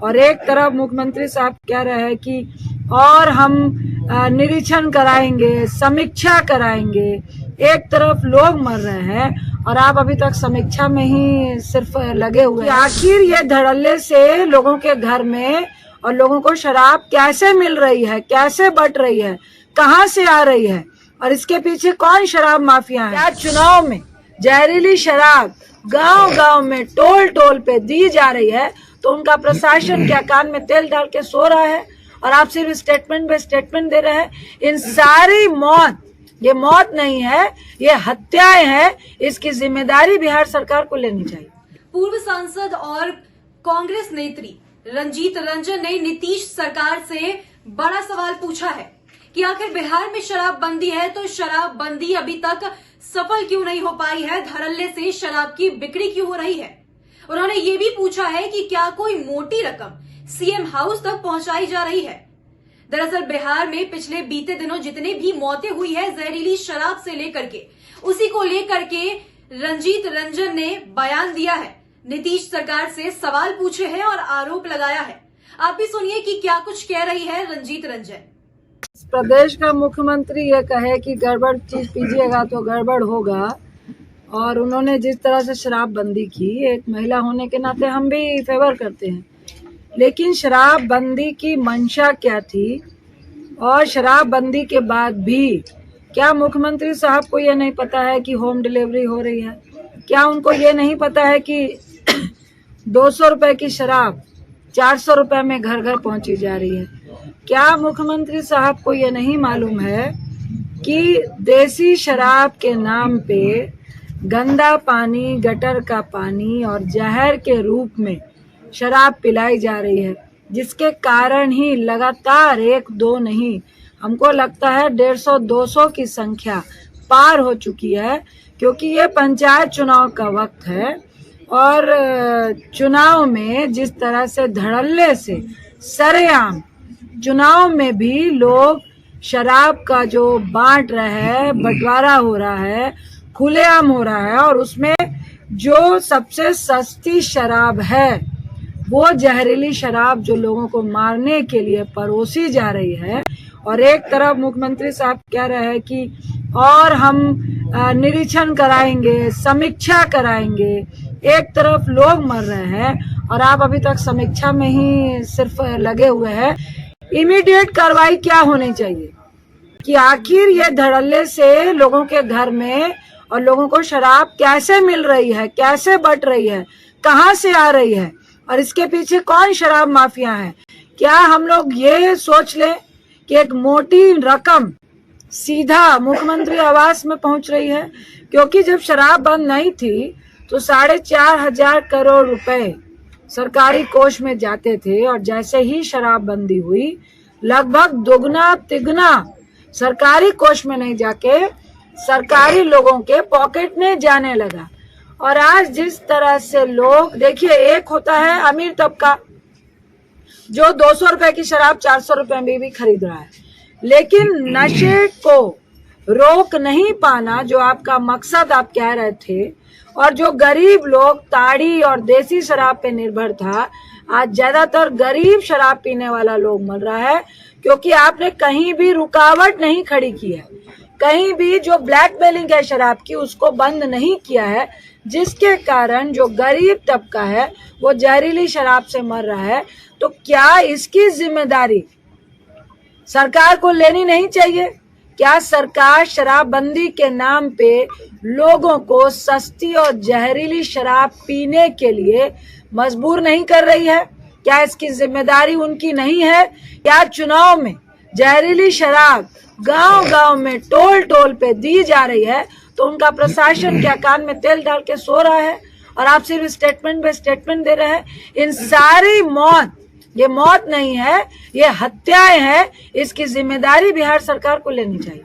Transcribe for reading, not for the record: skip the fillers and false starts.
और एक तरफ मुख्यमंत्री साहब कह रहे हैं कि और हम निरीक्षण कराएंगे, समीक्षा कराएंगे। एक तरफ लोग मर रहे हैं और आप अभी तक समीक्षा में ही सिर्फ लगे हुए हैं। आखिर ये धड़ल्ले से लोगों के घर में और लोगों को शराब कैसे मिल रही है, कैसे बट रही है, कहाँ से आ रही है और इसके पीछे कौन शराब माफिया है? क्या चुनाव में जहरीली शराब गांव-गांव में टोल टोल पे दी जा रही है तो उनका प्रशासन क्या कान में तेल डाल के सो रहा है और आप सिर्फ स्टेटमेंट पे स्टेटमेंट दे रहे हैं? इन सारी मौत, ये मौत नहीं है, ये हत्याएं हैं। इसकी जिम्मेदारी बिहार सरकार को लेनी चाहिए। पूर्व सांसद और कांग्रेस नेत्री रंजीत रंजन ने नीतीश सरकार से बड़ा सवाल पूछा है कि आखिर बिहार में शराबबंदी है तो शराबबंदी अभी तक सफल क्यों नहीं हो पाई है, धड़ल्ले से शराब की बिक्री क्यों हो रही है। उन्होंने ये भी पूछा है कि क्या कोई मोटी रकम सीएम हाउस तक पहुंचाई जा रही है। दरअसल बिहार में पिछले बीते दिनों जितनी भी मौतें हुई है जहरीली शराब से लेकर के, उसी को लेकर के रंजीत रंजन ने बयान दिया है, नीतीश सरकार से सवाल पूछे हैं और आरोप लगाया है। आप भी सुनिए कि क्या कुछ कह रही है रंजीत रंजन। प्रदेश का मुख्यमंत्री ये कहे कि गड़बड़ चीज पीजिएगा तो गड़बड़ होगा, और उन्होंने जिस तरह से शराबबंदी की, एक महिला होने के नाते हम भी फेवर करते हैं, लेकिन शराबबंदी की मंशा क्या थी और शराबबंदी के बाद भी क्या मुख्यमंत्री साहब को ये नहीं पता है कि होम डिलीवरी हो रही है? क्या उनको ये नहीं पता है कि 200 रुपए की शराब 400 रुपए में घर घर पहुंची जा रही है? क्या मुख्यमंत्री साहब को ये नहीं मालूम है कि देसी शराब के नाम पे गंदा पानी, गटर का पानी और जहर के रूप में शराब पिलाई जा रही है, जिसके कारण ही लगातार 1-2 नहीं, हमको लगता है 150-200 की संख्या पार हो चुकी है, क्योंकि ये पंचायत चुनाव का वक्त है और चुनाव में जिस तरह से धड़ल्ले से सरेआम चुनाव में भी लोग शराब का जो बांट रहे हैं, बंटवारा हो रहा है, खुलेआम हो रहा है, और उसमें जो सबसे सस्ती शराब है वो जहरीली शराब जो लोगों को मारने के लिए परोसी जा रही है। और एक तरफ मुख्यमंत्री साहब कह रहे हैं कि और हम निरीक्षण कराएंगे, समीक्षा कराएंगे। एक तरफ लोग मर रहे हैं और आप अभी तक समीक्षा में ही सिर्फ लगे हुए हैं। इमीडिएट कार्रवाई क्या होनी चाहिए कि आखिर ये धड़ल्ले से लोगों के घर में और लोगों को शराब कैसे मिल रही है, कैसे बट रही है, कहाँ से आ रही है और इसके पीछे कौन शराब माफिया है? क्या हम लोग ये सोच लें कि एक मोटी रकम सीधा मुख्यमंत्री आवास में पहुंच रही है? क्योंकि जब शराब बंद नहीं थी तो 4,500 करोड़ रुपए सरकारी कोष में जाते थे, और जैसे ही शराबबंदी हुई लगभग दुगना तिगुना सरकारी कोष में नहीं जाके सरकारी लोगों के पॉकेट में जाने लगा। और आज जिस तरह से लोग, देखिए, एक होता है अमीर तबका जो 200 रुपए की शराब 400 रुपए में भी खरीद रहा है, लेकिन नशे को रोक नहीं पाना जो आपका मकसद आप कह रहे थे, और जो गरीब लोग ताड़ी और देसी शराब पे निर्भर था, आज ज्यादातर गरीब शराब पीने वाला लोग मर रहा है, क्योंकि आपने कहीं भी रुकावट नहीं खड़ी की है, कहीं भी जो ब्लैकमेलिंग है शराब की उसको बंद नहीं किया है, जिसके कारण जो गरीब तबका है वो जहरीली शराब से मर रहा है। तो क्या इसकी जिम्मेदारी सरकार को लेनी नहीं चाहिए? क्या सरकार शराबबंदी के नाम पे लोगों को सस्ती और जहरीली शराब पीने के लिए मजबूर नहीं कर रही है? क्या इसकी जिम्मेदारी उनकी नहीं है? क्या चुनाव में जहरीली शराब गांव-गांव में टोल टोल पे दी जा रही है तो उनका प्रशासन क्या कान में तेल डाल के सो रहा है और आप सिर्फ स्टेटमेंट पे स्टेटमेंट दे रहे हैं? इन सारी मौत, ये मौत नहीं है, ये हत्याएं हैं। इसकी जिम्मेदारी बिहार सरकार को लेनी चाहिए।